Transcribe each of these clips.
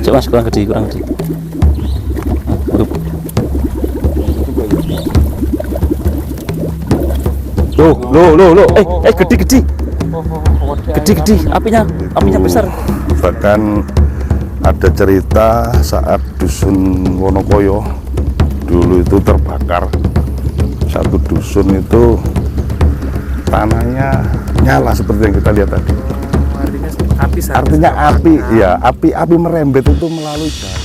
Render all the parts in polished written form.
Coba Mas, kurang gede, kurang gede. Loh. Gede. Gede, apinya besar. Bahkan ada cerita saat dusun Wonokoyo dulu itu terbakar. Satu dusun itu tanahnya nyala seperti yang kita lihat tadi. Artinya api, ya api merembet itu melalui jalan.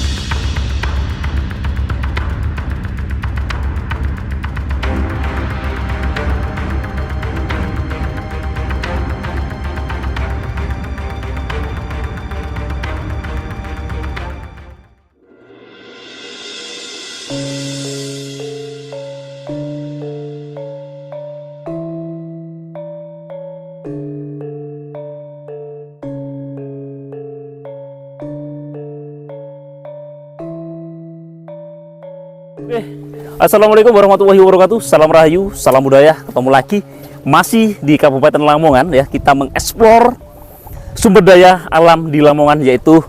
Oke. Assalamualaikum warahmatullahi wabarakatuh. Salam Rahayu, salam budaya. Ketemu lagi masih di Kabupaten Lamongan ya. Kita mengeksplor sumber daya alam di Lamongan, yaitu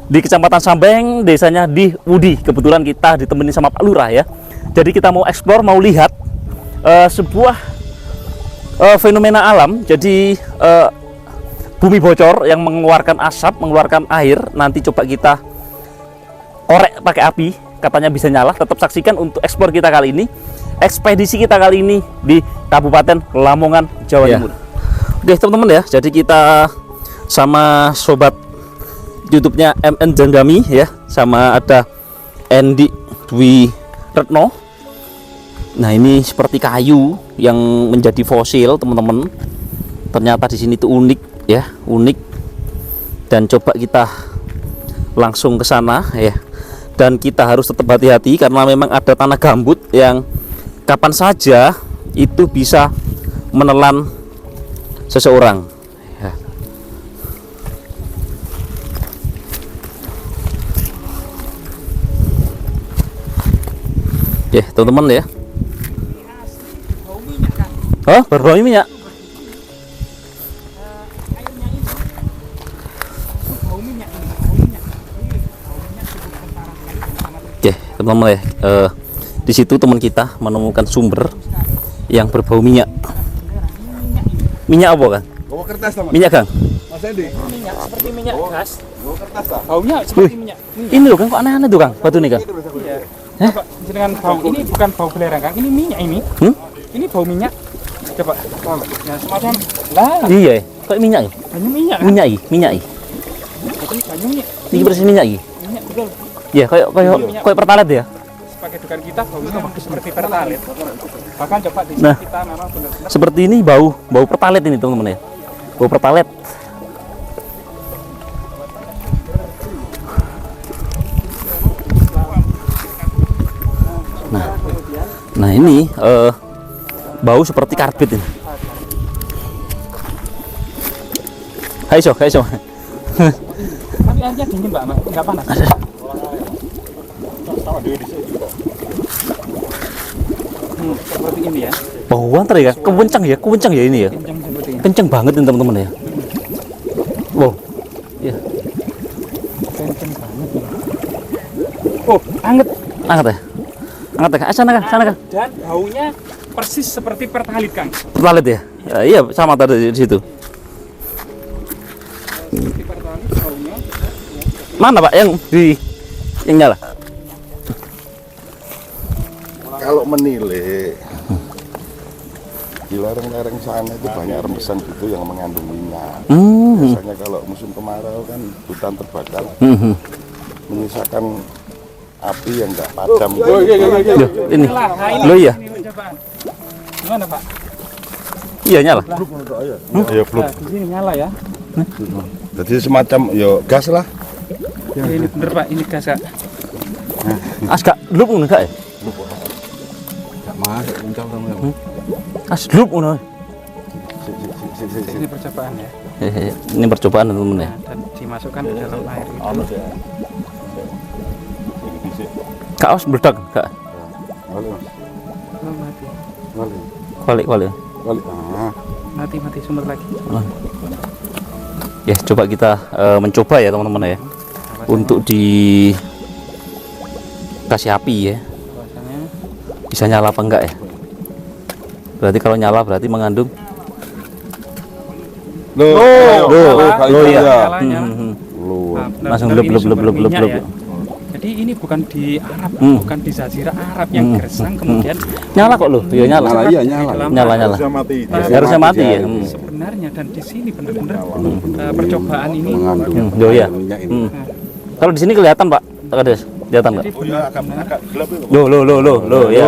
di Kecamatan Sambeng, desanya di Udi. Kebetulan kita ditemani sama Pak Lurah ya. Jadi kita mau eksplor, mau lihat sebuah fenomena alam. Jadi bumi bocor yang mengeluarkan asap, mengeluarkan air. Nanti coba kita korek pakai api. Katanya bisa nyala. Tetap saksikan untuk eksplor kita kali ini, ekspedisi kita kali ini di Kabupaten Lamongan, Jawa Timur. Oke teman-teman ya, jadi kita sama sobat YouTube-nya MN Janggami ya, sama ada Endi Dwi Retno. Nah ini seperti kayu yang menjadi fosil teman-teman. Ternyata di sini tuh unik ya, unik. Dan coba kita langsung ke sana ya. Dan kita harus tetap hati-hati karena memang ada tanah gambut yang kapan saja itu bisa menelan seseorang ya. Oke teman-teman ya. Oh berbau minyak. Oke teman-teman ya, di situ teman kita menemukan sumber yang berbau minyak. Minyak apa kan? Bawa kertas sama. Minyak Kang? Mas Endi. Minyak seperti minyak gas. Bawa kertas tak? Baunya seperti minyak. Ini loh Kang, kok aneh-aneh tuh Kang, batu nih Kang. Iya. Coba dengan bau ini bukan bau belerang Kang, ini minyak ini. Ini bau minyak. Coba. Ya semacam lah. Iya, kok minyak ya? Banyak minyak. Kan? Minyak Jadi banyak minyak. ini bersih minyak ya? Minyak betul. Iya, kayak pertalite ya? Sebagai dugaan kita baunya seperti pertalite. Bahkan coba di Nah. kita memang benar-benar Seperti ini bau pertalite ini teman-teman ya. Bau pertalite. Nah ini bau seperti karbit ini. Hai so. tapi airnya dingin Mbak, enggak panas. Seperti ini ya. Bau antar ya, kencang ya ini ya. Kencang seperti ini. Kencang banget ini teman-teman ya. Wow. Ya. Kencang banget ya. Oh, anget. Angkat ya. Sana Kang. Dan baunya persis seperti pertalite Kang. Pertalite ya. Iya, sama tadi di situ. Seperti pertalite baunya. Mana Pak yang nyala? Kalau menilai di lereng-lereng sana itu banyak rembesan gitu yang mengandung minyak. Biasanya kalau musim kemarau kan hutan terbakar, menyisakan api yang enggak padam. Loh, ini. Loh iya. Gimana Pak? Iya nyala. Ya belum. Di sini nyala ya. Jadi semacam gas lah. Ya, ini bener Pak, ini gas Kak. Gak lup ngono gak ya? Enggak masuk kencang sama. Lup ngono. Ini percobaan ya. Ini percobaan teman-teman ya. Dan dimasukkan ke dalam air itu. Kaos meledak gak? Oh, mati. Balik. Mati sumber lagi. Ya coba kita mencoba ya teman-teman ya. untuk dikasih api ya. Bahwasanya Bisa nyala apa enggak ya? Berarti kalau nyala berarti mengandung. Loh, Loh ya. nyala, nyala. Loh. Nah, Langsung benar-benar ini blub, blub, sumber blub, blub, minyak blub. ya. Jadi ini bukan di Arab, bukan di Jazirah Arab yang gersang kemudian Nyala kok loh? Iya nyala. Nyala, iya nyala. Nyala nyala. Harusnya mati. Harusnya mati ya. sebenarnya dan di sini benar-benar percobaan ini. Mengandung Oh iya. minyak ini. Kalau di sini kelihatan Pak Kades, kelihatan nggak? Jadi benar-benar Gelap itu. Loh ya.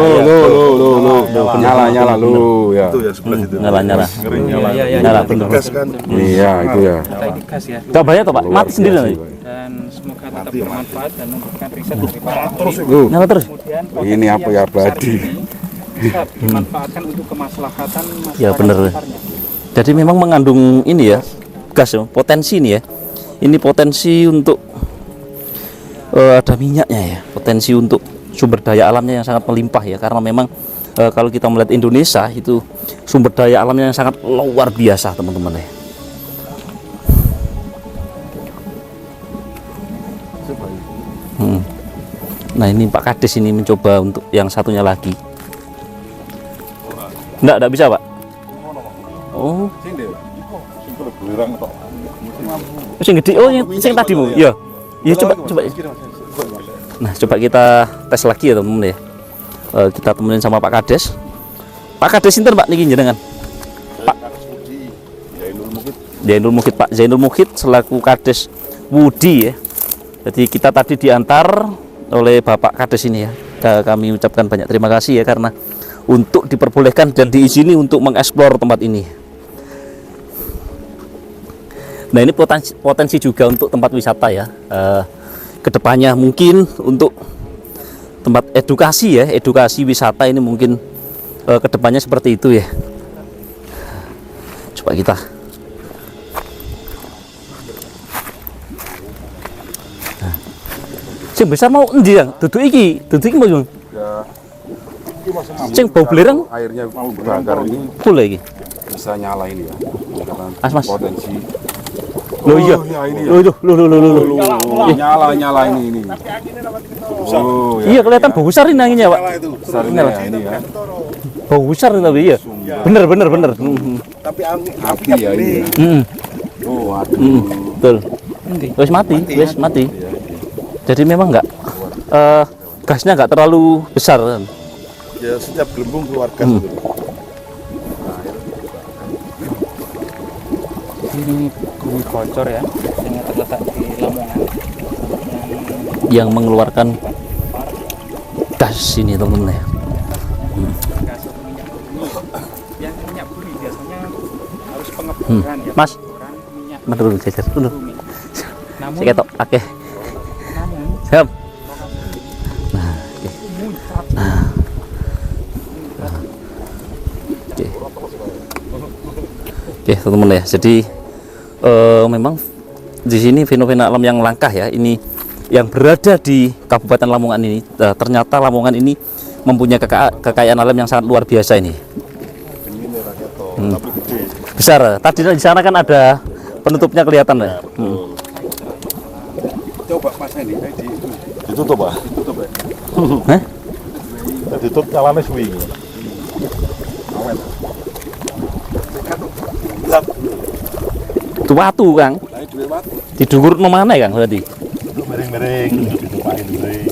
Nyala lo ya. Itu ya sebelah situ. Nyala nyala. Ngeri nyala. Nyala bener. Gas kan. Iya, itu ya. kata ini gas ya. Gak banyak tuh Pak, mati sendiri nanti. Dan semoga tetap bermanfaat dan memberikan riset dari para ahli. Nyala terus. Kemudian Ini apa ya, besar abadi. ini bisa dimanfaatkan untuk kemaslahatan masyarakat Ya, bener. sekitarnya. Jadi memang mengandung ini ya, gas ya, potensi ini ya. Ini potensi untuk ada minyaknya ya, potensi untuk sumber daya alamnya yang sangat melimpah ya, karena memang kalau kita melihat Indonesia itu sumber daya alamnya yang sangat luar biasa teman-teman ya. Nah ini Pak Kades ini mencoba untuk yang satunya lagi. Enggak bisa Pak. Oh, sing gede. Oh, yang sing tadimu. Iya. Ya coba. Nah, coba kita tes lagi ya teman-teman ya. Kita temenin sama Pak Kades. Pak Kades sinten Pak niki jenengan? Pak Zainul Mukhid, Pak Zainul Mukhid selaku Kades Wudi ya. Jadi kita tadi diantar oleh Bapak Kades ini ya. Kami ucapkan banyak terima kasih ya karena untuk diperbolehkan dan diizini untuk mengeksplor tempat ini. Nah ini potensi juga untuk tempat wisata ya. Kedepannya mungkin untuk tempat edukasi ya, edukasi wisata ini mungkin kedepannya seperti itu ya. Coba kita. Nah. Sing besar mau endi ya? Duduk iki mau yo. Sing bau belerang Airnya bakar ini pula iki. bisa nyala ini ya. Karena Mas. potensi. Loh iya. Ini ya. Loh. Nyala ini. Oh ya. Iya kelihatan bau besar ini anginnya, Pak. Besar ini ya, ini ya. Bau besar tapi iya. Bener. Tapi Api ya ini. Oh, aduh. Betul. Wis mati. Jadi memang enggak gasnya enggak terlalu besar kan. ya setiap gelembung keluar gas. Ini bumi bocor ya yang terletak di Lamongan Yang mengeluarkan gas ini teman-teman ya. gas atau minyak bumi. Yang minyak bumi biasanya harus pengeboran ya, Mas. pengeboran minyak Mana dulu jajar dulu. bumi. Namun Saya ketok akeh. namun Siap. muncrat Oke, teman-teman ya. Jadi memang di sini fenomena alam yang langka ya. Ini yang berada di Kabupaten Lamongan ini. Ternyata Lamongan ini mempunyai kekayaan alam yang sangat luar biasa ini. Tapi gede. Besar. Tadi di sana kan ada penutupnya kelihatan ya. Coba Mas ini Ditutup, Pak. ditutup ya. Hah? Ditutup nyalane suwi. Itu watu Kang. Nah, duwe mati. Didukur mana Kang berarti? Miring-miring, ditutupain miring.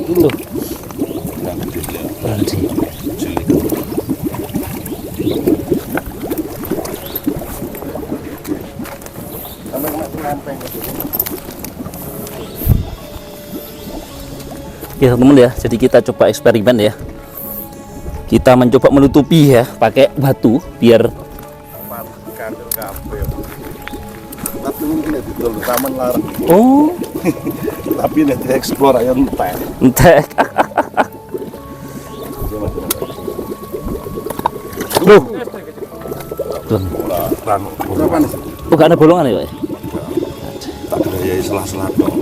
Tuh. Berhenti. Ya teman-teman ya, jadi kita coba eksperimen ya. Kita mencoba menutupi ya, pakai batu biar Kandel kabel. Tapi mungkin ya didol taman larang. oh Tapi nek dieksplor ayo entek. entek. Loh. Belum. Berapa nih? Oh, gak ada bolongan ya, Pak? Tak gayai selah-selah tok.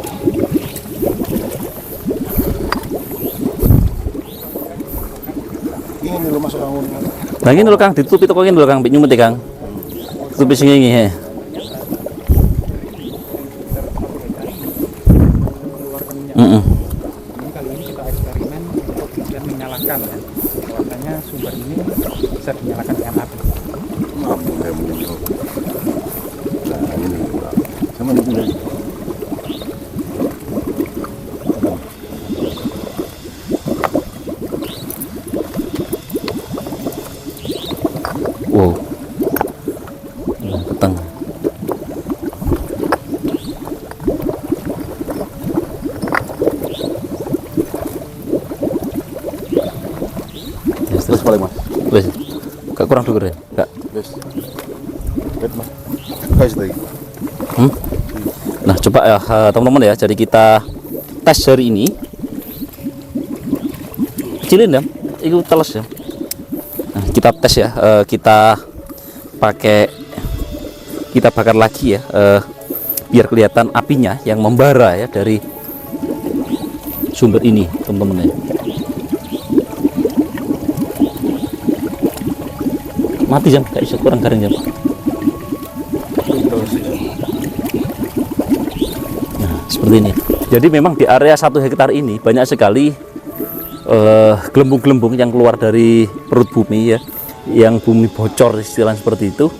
Ini lo masuk angin. Nah ini lho Kang, ditutupi toko ini lho Kang, nyumut ya Kang. Tutupi sing ini he. Ini kali ini kita eksperimen untuk kemudian menyalakan ya. Bahwasanya sumber ini bisa dinyalakan dengan api. Mampu kayak muncul. Nah ini sama ini lagi. Wow. Nah, peteng. Ya, Terus balik mas. Wes. Gak kurang dukur ya? Gak. Terus. Wait mas. Guys lagi. Nah, coba ya teman-teman ya. Jadi kita tes hari ini. Kecilin ya. Itu teles ya. Nah, kita tes ya. Kita bakar lagi ya. Biar kelihatan apinya yang membara ya dari sumber ini, teman-teman ya. Mati jam, kayak bisa kurang garing jam. Nah, seperti ini. Jadi memang di area 1 hektar ini banyak sekali gelembung-gelembung yang keluar dari perut bumi ya, yang bumi bocor istilah seperti itu,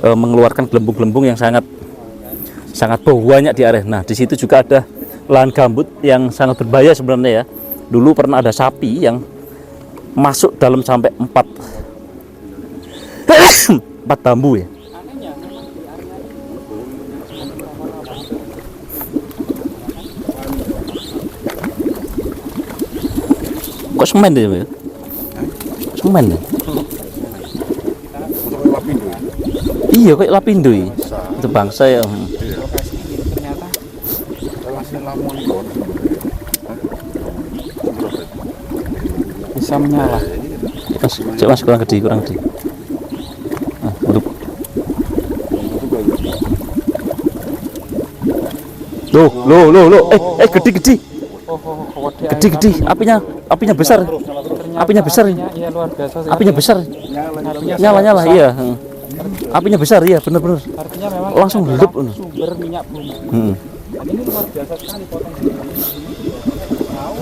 mengeluarkan gelembung-gelembung yang sangat banyak di area. Nah, di situ juga ada lahan gambut yang sangat berbahaya sebenarnya ya. Dulu pernah ada sapi yang masuk dalam sampai 4 bambu ya. Kok semen deh ya? Semen deh. Iya kayak lapindo ya. Itu bangsa ya. Lokasi ini ternyata Masih Lamongan Bor. bisa menyala. Mas kurang gede. Nah, waduh. Loh. Gede. Gede. Apinya besar. Apinya besar. Iya luar biasa sekali. Apinya besar. Nyala. Nyala, iya. Apinya besar, iya bener. Artinya memang Langsung adalah hidup. sumber minyak bumi. Dan ini luar biasa sekali potensi ini. Tahu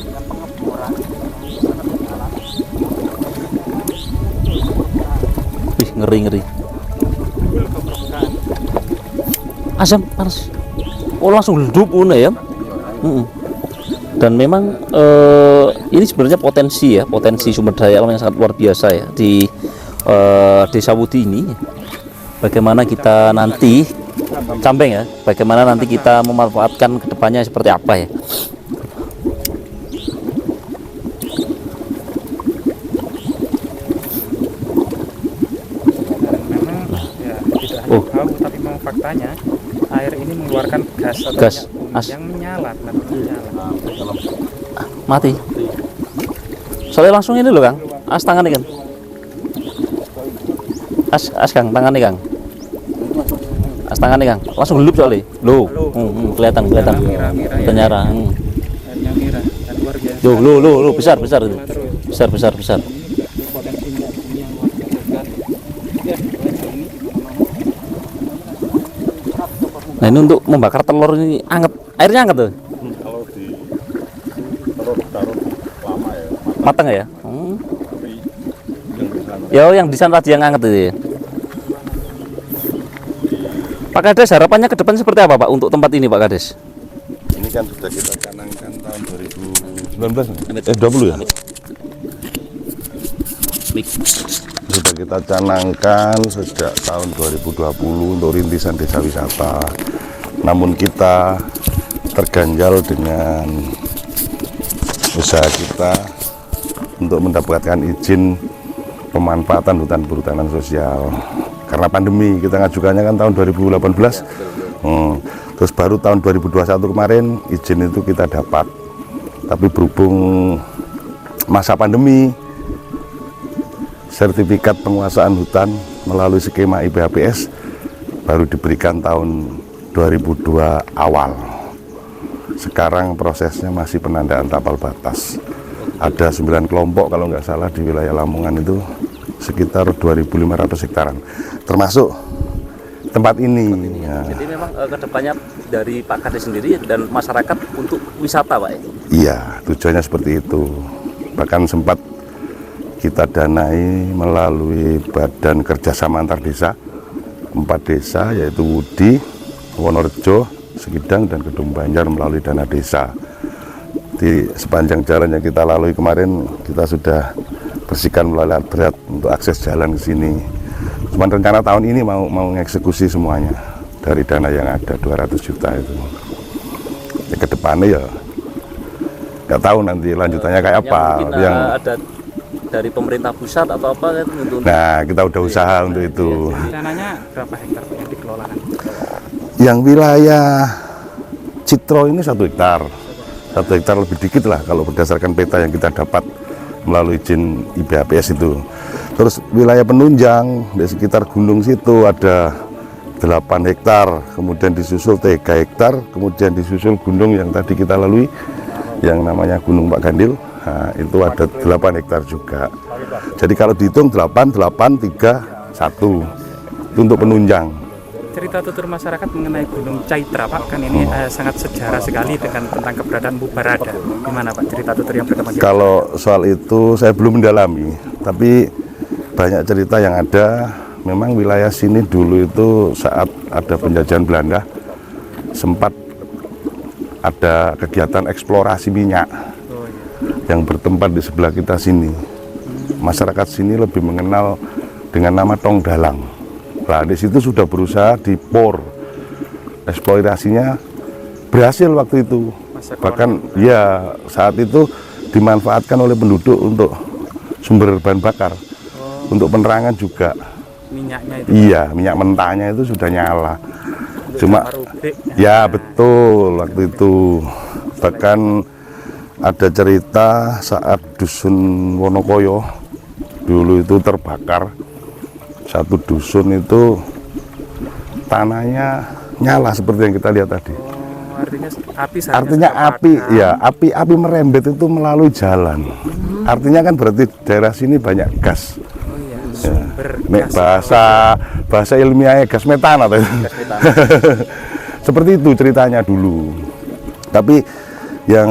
dengan pengeboran sangat menyala. Wih, ngeri. Asam panas. Oh, langsung hidup ya. Dan memang ini sebenarnya potensi sumber daya alam yang sangat luar biasa ya di Desa Wudi ini. Bagaimana kita nanti Cambeng ya, bagaimana nanti kita memanfaatkan kedepannya seperti apa ya. Memang ya tidak hanya tahu tapi memang faktanya air ini mengeluarkan gas atau Gas, minyak bumi as. yang menyala, benar-benar menyala. Mati. Soalnya langsung ini loh Kang, as tangan kan. As Kang, tangannya Kang. As tangannya Kang, langsung gelup soalnya. Loh, kelihatan. Mira, Ternyata. airnya merah dan luar biasa. Loh, besar itu. Besar. Ini potensi minyak bumi yang luar biasa sekali. Ya, ini. Nah ini untuk membakar telur ini anget, airnya anget tuh. Kalau di taruh lama ya. Matang ya. Tapi yang di sana Ya yang di sana tadi yang anget itu ya. Pak Kades, harapannya ke depan seperti apa Pak untuk tempat ini Pak Kades? ini kan sudah kita canangkan tahun 2019 20 ya. Sudah kita canangkan sejak tahun 2020 untuk rintisan desa wisata. Namun kita terganjal dengan usaha kita untuk mendapatkan izin pemanfaatan hutan perhutanan sosial. Karena pandemi kita ngajukannya kan tahun 2018. Terus baru tahun 2021 kemarin izin itu kita dapat. Tapi berhubung masa pandemi, sertifikat penguasaan hutan melalui skema IPHPS baru diberikan tahun 2002 awal. Sekarang prosesnya masih penandaan tapal batas. Ada 9 kelompok kalau nggak salah di wilayah Lamongan itu, sekitar 2.500 hektaran, termasuk tempat ini. Ya. Jadi memang kedepannya dari Pak Kades sendiri dan masyarakat untuk wisata, Pak. Iya, tujuannya seperti itu. Bahkan sempat kita danai melalui Badan Kerjasama Antar Desa, 4 desa yaitu Wudi, Wonorejo, Sekidang, dan Kedung Banjar melalui dana desa. Di sepanjang jalan yang kita lalui kemarin, kita sudah bersihkan melalui alat berat untuk akses jalan ke sini. Cuman rencana tahun ini mau mengeksekusi semuanya dari dana yang ada 200 juta itu. Ya, ke depannya ya nggak tahu nanti lanjutannya kayak apa. Mungkin Yang ada dari pemerintah pusat atau apa kan untuk. nah, kita udah usaha untuk itu. Rencananya berapa hektar Pak yang dikelolaan? Yang wilayah Citro ini 1 hektar. 1 hektar lebih dikit lah kalau berdasarkan peta yang kita dapat melalui izin IBHPS itu. Terus wilayah penunjang di sekitar gunung situ ada 8 hektar, kemudian disusul 3 hektar, kemudian disusul gunung yang tadi kita lalui yang namanya Gunung Pak Gandil. Nah, itu ada 8 hektar juga. Jadi kalau dihitung 8, 8, 3, 1 itu untuk penunjang. Cerita tutur masyarakat mengenai Gunung Caitra, Pak, kan ini sangat sejarah sekali dengan tentang keberadaan Bu Barada. Gimana Pak cerita tutur yang berkembang? Kalau soal itu saya belum mendalami, tapi banyak cerita yang ada. Memang wilayah sini dulu itu saat ada penjajahan Belanda sempat ada kegiatan eksplorasi minyak yang bertempat di sebelah kita sini. Masyarakat sini lebih mengenal dengan nama Tong Dalang. Nah, di situ sudah berusaha dipor, eksplorasinya berhasil waktu itu. Bahkan ya saat itu dimanfaatkan oleh penduduk untuk sumber bahan bakar, untuk penerangan juga. Minyaknya itu? Iya, minyak mentahnya itu sudah nyala. Cuma ya betul waktu itu. Bahkan ada cerita saat dusun Wonokoyo dulu itu terbakar. Satu dusun itu tanahnya nyala seperti yang kita lihat tadi. Artinya api ya, api merembet itu melalui jalan. Artinya kan berarti daerah sini banyak gas. Sumber gas. Bahasa ilmiahnya gas metan atau seperti itu ceritanya dulu. Tapi yang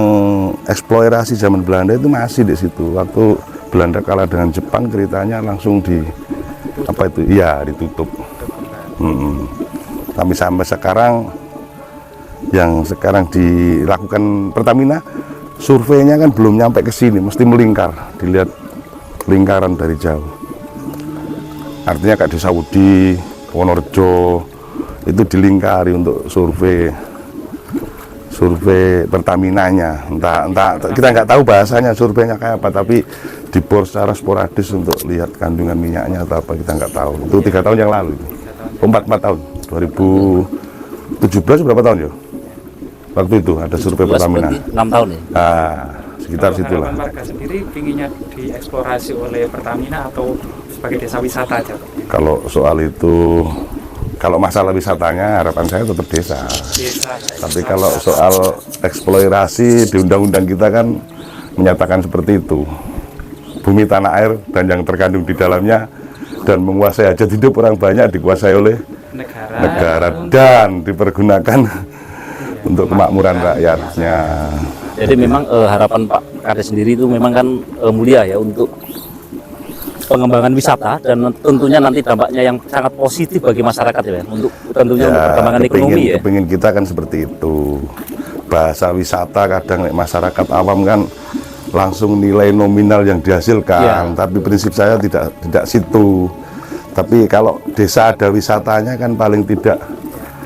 eksplorasi zaman Belanda itu masih di situ. Waktu Belanda kalah dengan Jepang, ceritanya langsung ditutup. Tapi sampai sekarang yang sekarang dilakukan Pertamina, surveinya kan belum nyampe ke sini, mesti melingkar, dilihat lingkaran dari jauh. Artinya kayak desa Wudi, Wonorejo itu dilingkari untuk survei Pertaminanya. Entah kita nggak tahu bahasanya surveinya kayak apa, tapi dibor secara sporadis untuk lihat kandungan minyaknya atau apa, kita nggak tahu. Itu 3 tahun yang lalu, 4 tahun, 2017 berapa tahun ya? Waktu itu ada survei Pertamina. 6 tahun ya? Nah, sekitar situlah. Warga sendiri pinginnya dieksplorasi oleh Pertamina atau sebagai desa wisata aja? Kalau soal itu, kalau masalah wisatanya harapan saya tetap desa. Tapi kalau soal eksplorasi di undang-undang kita kan menyatakan seperti itu. Bumi tanah air dan yang terkandung di dalamnya dan menguasai hajat hidup orang banyak dikuasai oleh negara dan dipergunakan untuk kemakmuran rakyatnya. Jadi memang harapan Pak Kades sendiri itu memang kan mulia ya untuk pengembangan wisata dan tentunya nanti dampaknya yang sangat positif bagi masyarakat ya, untuk tentunya untuk perkembangan ekonomi ya. Kepingin kita kan seperti itu. Bahasa wisata kadang masyarakat awam kan langsung nilai nominal yang dihasilkan, tapi prinsip saya tidak situ. Tapi kalau desa ada wisatanya kan paling tidak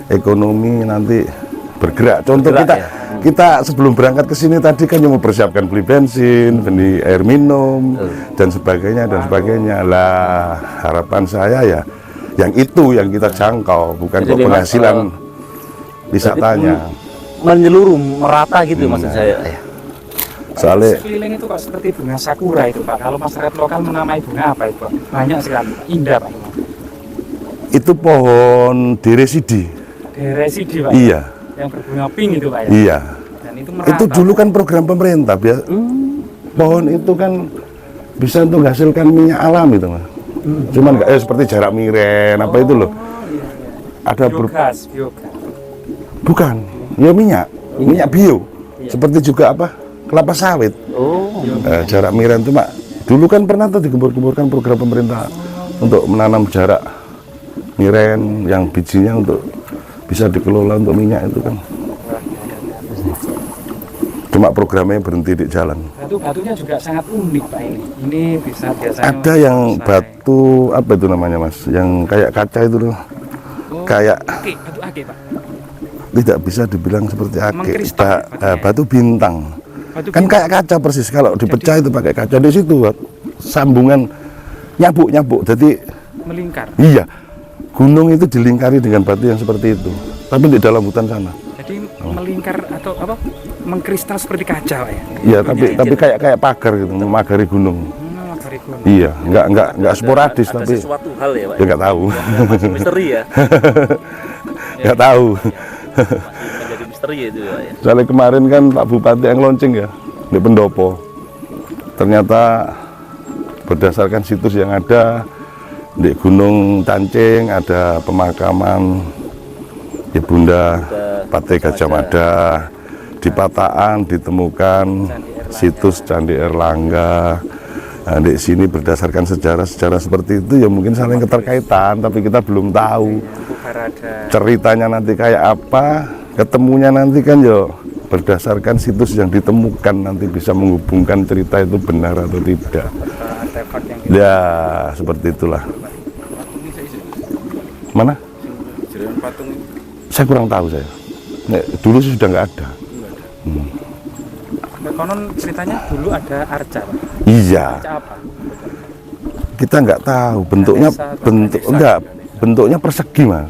ekonomi nanti bergerak. Contoh kita sebelum berangkat ke sini tadi kan yang mempersiapkan beli bensin, beli air minum dan sebagainya. Lah harapan saya ya yang itu yang kita jangkau, bukan kok penghasilan wisatanya. Menyeluruh merata gitu maksud saya. Soalnya sekeliling itu kok seperti bunga sakura itu Pak. Kalau masyarakat lokal menamai bunga apa itu Pak? Banyak sekali, indah Pak. Itu pohon deresidi. Deresidi Pak? Iya. Yang berbunga pink itu Pak ya? Iya. Dan itu merata. Itu dulu kan program pemerintah pohon itu kan bisa untuk menghasilkan minyak alam itu Mas. Cuman nggak seperti jarak miren apa itu loh. Ada biogas. bukan, ya minyak bio. Seperti juga apa? Kelapa sawit. Jarak miren itu Mak. Dulu kan pernah tuh digembur-gemburkan program pemerintah untuk menanam jarak miren yang bijinya untuk bisa dikelola untuk minyak itu kan. Cuma programnya berhenti di jalan. Batu-batunya juga sangat unik Pak ini. Ini bisa biasanya Ada yang batu apa itu namanya Mas? Yang kayak kaca itu loh. Kayak batu ake Pak. tidak bisa dibilang seperti ake. Mengkristal, Batu bintang. Batu Kan kayak kaca persis. Kalau dipecah itu pakai kaca di situ sambungan nyabuk. Jadi melingkar. iya. Gunung itu dilingkari dengan batu yang seperti itu. Tapi di dalam hutan sana. Jadi melingkar atau apa? Mengkristal seperti kaca Pak ya. Iya, tapi kayak pagar gitu, memagari gunung. Memagari gunung. Iya, enggak sporadis Ada tapi sesuatu hal ya Pak. ya enggak tahu. Masih misteri ya. Enggak tahu. Masih menjadi misteri ya itu ya Pak ya. Soalnya kemarin kan Pak Bupati yang launching ya di Pendopo. Ternyata berdasarkan situs yang ada di Gunung Cancing ada pemakaman Ibunda Pati Gajah Mada. Di Pataan ditemukan situs Candi Erlangga. Nah, di sini berdasarkan sejarah seperti itu ya mungkin saling keterkaitan, tapi kita belum tahu ceritanya nanti kayak apa. Ketemunya nanti kan ya berdasarkan situs yang ditemukan nanti bisa menghubungkan cerita itu benar atau tidak. Ya seperti itulah. Mana? Saya kurang tahu saya. Dulu sih sudah nggak ada. Konon ceritanya dulu ada arca Pak. Iya. Arca apa? Kita nggak tahu bentuknya persegi Mas.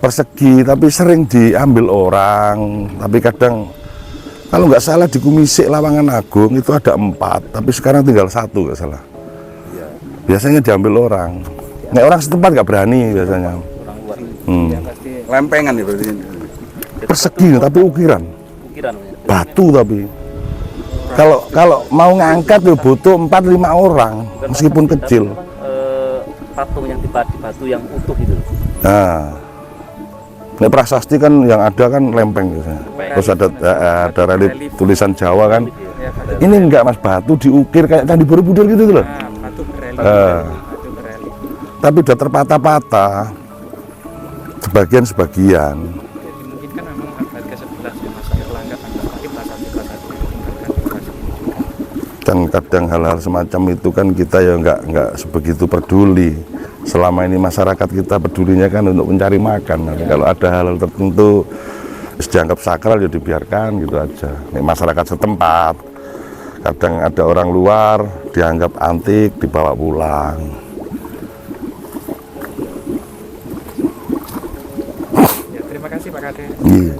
Persegi tapi sering diambil orang, tapi kadang kalau nggak salah di Kumisik Lawangan Agung itu ada 4 tapi sekarang tinggal 1 nggak salah. Biasanya diambil orang. Nek orang setempat nggak berani biasanya. Lempengan ya berarti. Persegi tapi ukiran Ukiran. batu tapi kalau mau ngangkat ya butuh 4-5 orang meskipun kecil. Patung yang di batu yang utuh itu. Nah, nek prasasti kan yang ada kan lempeng biasanya. Terus ada relief tulisan Jawa kan. Ini enggak Mas, batu diukir kayak Candi Borobudur gitu loh. Batu berelief. Batu berelief. Tapi udah terpatah-patah. Sebagian. Jadi mungkin kan memang abad ke-11 ya Mas Erlangga tanggal lahir prasasti Dan kadang hal-hal semacam itu kan kita ya nggak sebegitu peduli. Selama ini masyarakat kita pedulinya kan untuk mencari makan. Nanti kalau ada hal-hal tertentu dianggap sakral ya dibiarkan gitu aja. Nih, masyarakat setempat kadang ada orang luar dianggap antik dibawa pulang. Ya, terima kasih Pak Kade. Iya.